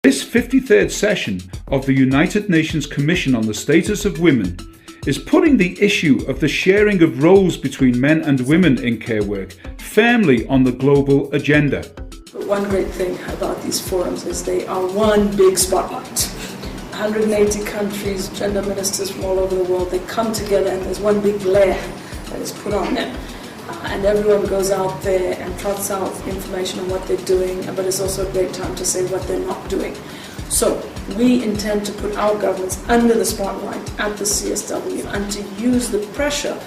This 53rd session of the United Nations Commission on the Status of Women is putting the issue of the sharing of roles between men and women in care work firmly on the global agenda. One great thing about these forums is they are one big spotlight. 180 countries, gender ministers from all over the world, they come together and there's one big glare that is put on them. And everyone goes out there and trots out information on what they're doing, but it's also a great time to say what they're not doing. So we intend to put our governments under the spotlight at the CSW and to use the pressure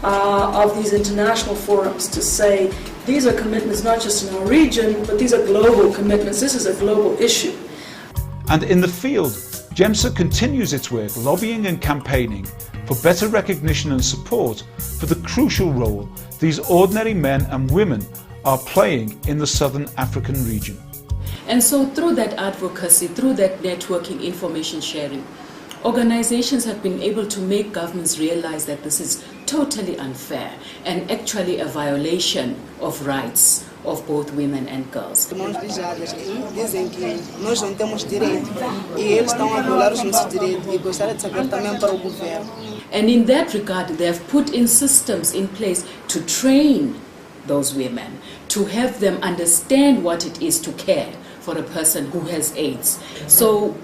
of these international forums to say these are commitments not just in our region, but these are global commitments. This is a global issue. And in the field, GEMSA continues its work lobbying and campaigning for better recognition and support for the crucial role these ordinary men and women are playing in the Southern African region. And so through that advocacy, through that networking, information sharing, organizations have been able to make governments realize that this is totally unfair and actually a violation of rights of both women and girls. Dizem que nós não temos direito e eles estão a violar os nossos direitos e gostaria de saber também para o governo. And in that regard, they have put in systems in place to train those women, to have them understand what it is to care for a person who has AIDS. So,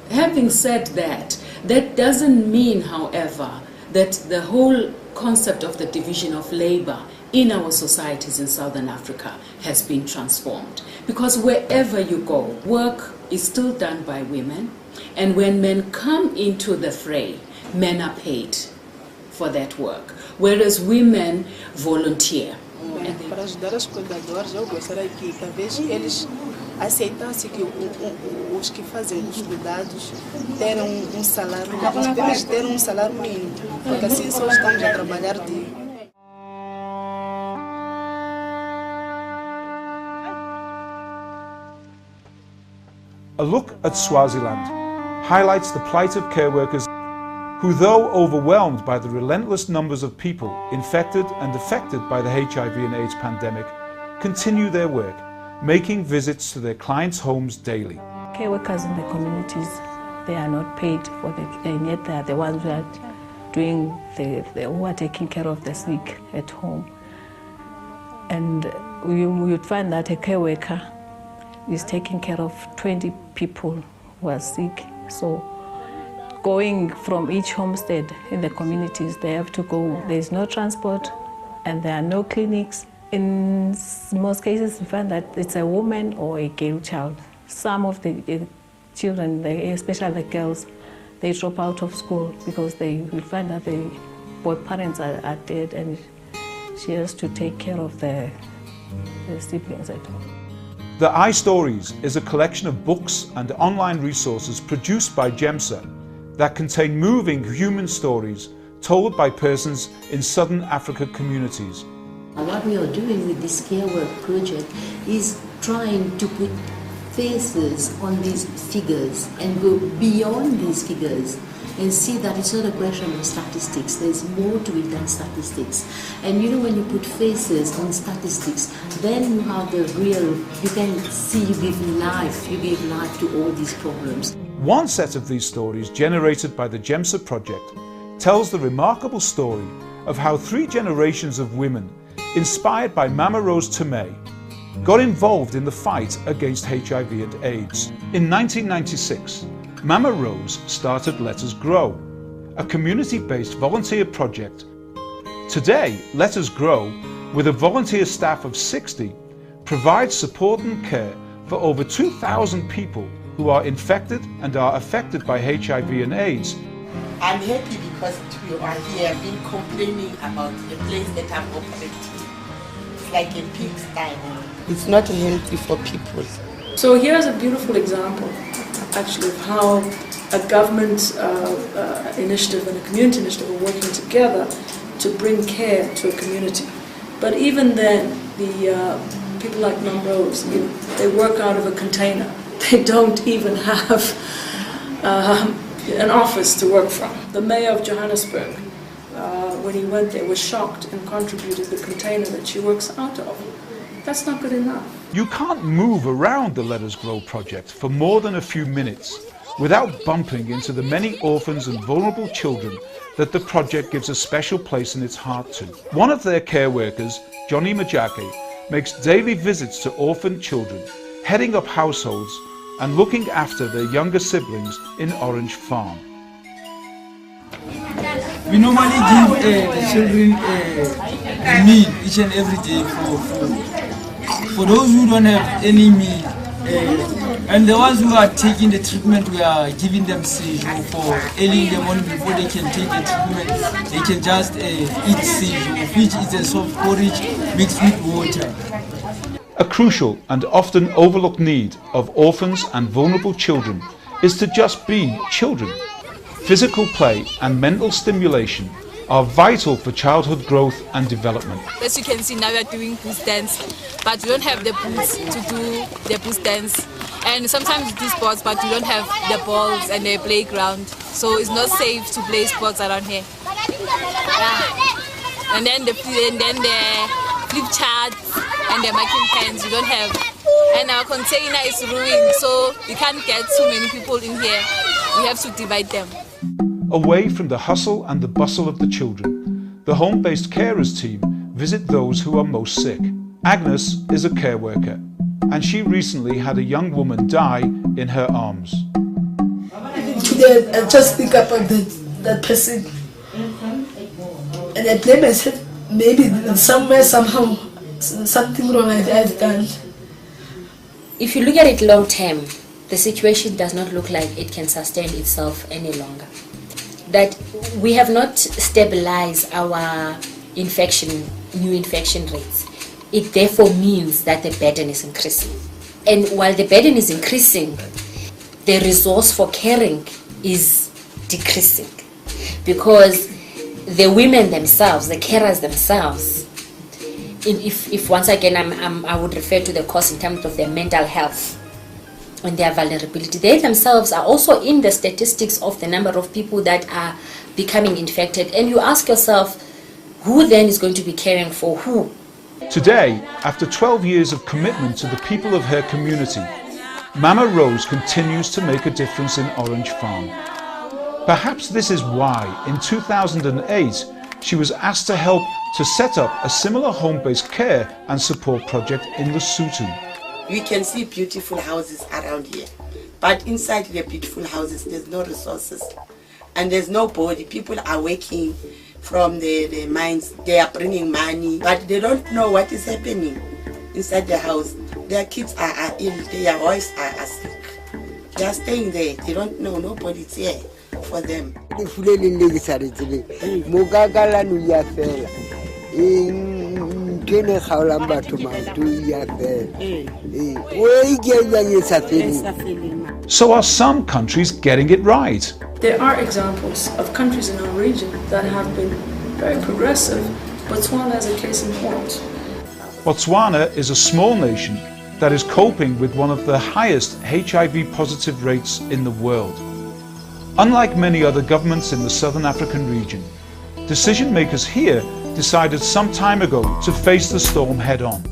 having said that, that doesn't mean, however, that the whole concept of the division of labor in our societies in Southern Africa has been transformed. Because wherever you go, work is still done by women, and when men come into the fray, men are paid for that work, whereas women volunteer. Para ajudar os cuidadores, eu gostaria que talvez eles aceitassem que os que fazem os cuidados terem salário, eles terem salário mínimo, porque assim só estamos a trabalhar de. A look at Swaziland highlights the plight of care workers who, though overwhelmed by the relentless numbers of people infected and affected by the HIV and AIDS pandemic, continue their work, making visits to their clients' homes daily. Care workers in the communities, they are not paid for and yet they are the ones who are doing who are taking care of the sick at home. And you'd find that a care worker is taking care of 20 people who are sick. So going from each homestead in the communities, they have to go, there's no transport and there are no clinics. In most cases, you find that it's a woman or a girl child. Some of the children, especially the girls, they drop out of school because they will find that both parents are dead and she has to take care of the siblings at home. The iStories is a collection of books and online resources produced by GEMSA that contain moving human stories told by persons in Southern Africa communities. What we are doing with this care work project is trying to put faces on these figures and go beyond these figures and see that it's not a question of statistics. There's more to it than statistics. And you know, when you put faces on statistics, then you have the real, you can see, you give life to all these problems. One set of these stories, generated by the GEMSA project, tells the remarkable story of how 3 generations of women, inspired by Mama Rose Tomei, got involved in the fight against HIV and AIDS. In 1996, Mama Rose started Let Us Grow, a community-based volunteer project. Today, Let Us Grow, with a volunteer staff of 60, provides support and care for over 2,000 people who are infected and are affected by HIV and AIDS. I'm happy because you are here. I've been complaining about the place that I'm operating. It's like a pigsty. It's not healthy for people. So here's a beautiful example, actually, of how a government initiative and a community initiative are working together to bring care to a community. But even then, the people like Mum Rose, they work out of a container. They don't even have an office to work from. The mayor of Johannesburg, when he went there, was shocked and contributed the container that she works out of. That's not good enough. You can't move around the Let Us Grow project for more than a few minutes without bumping into the many orphans and vulnerable children that the project gives a special place in its heart to. One of their care workers, Johnny Majake, makes daily visits to orphaned children, heading up households and looking after their younger siblings in Orange Farm. We normally give the children a meal each and every day for food. For those who don't have any meal, and the ones who are taking the treatment, we are giving them seizure for early in the morning before they can take the treatment. They can just eat seizure, which is a soft porridge mixed with water. A crucial and often overlooked need of orphans and vulnerable children is to just be children. Physical play and mental stimulation are vital for childhood growth and development. As you can see, now we are doing boost dance, but we don't have the boots to do the boost dance. And sometimes we do sports, but we don't have the balls and the playground, so it's not safe to play sports around here. Yeah. And then the flip charts and the marking pens we don't have. And our container is ruined, so we can't get too many people in here. We have to divide them. Away from the hustle and the bustle of the children, the home-based carers team visit those who are most sick. Agnes is a care worker, and she recently had a young woman die in her arms. Today, I just think about that person, and I blame myself. Maybe somewhere, somehow, something wrong I've done. If you look at it long term, the situation does not look like it can sustain itself any longer. That we have not stabilized our new infection rates. It therefore means that the burden is increasing. And while the burden is increasing, the resource for caring is decreasing. Because the women themselves, the carers themselves, if once again I would refer to the cost in terms of their mental health and their vulnerability, they themselves are also in the statistics of the number of people that are becoming infected. And you ask yourself, who then is going to be caring for who? Today, after 12 years of commitment to the people of her community, Mama Rose continues to make a difference in Orange Farm. Perhaps this is why, in 2008, she was asked to help to set up a similar home-based care and support project in Lesotho. We can see beautiful houses around here, but inside the beautiful houses there's no resources and there's nobody. People are working from the mines, they are bringing money, but they don't know what is happening inside the house. Their kids are ill, their wives are sick. They are staying there, they don't know, nobody's here for them. So are some countries getting it right? There are examples of countries in our region that have been very progressive. Botswana is a case in point. Botswana is a small nation that is coping with one of the highest HIV positive rates in the world. Unlike many other governments in the Southern African region, decision makers here decided some time ago to face the storm head on.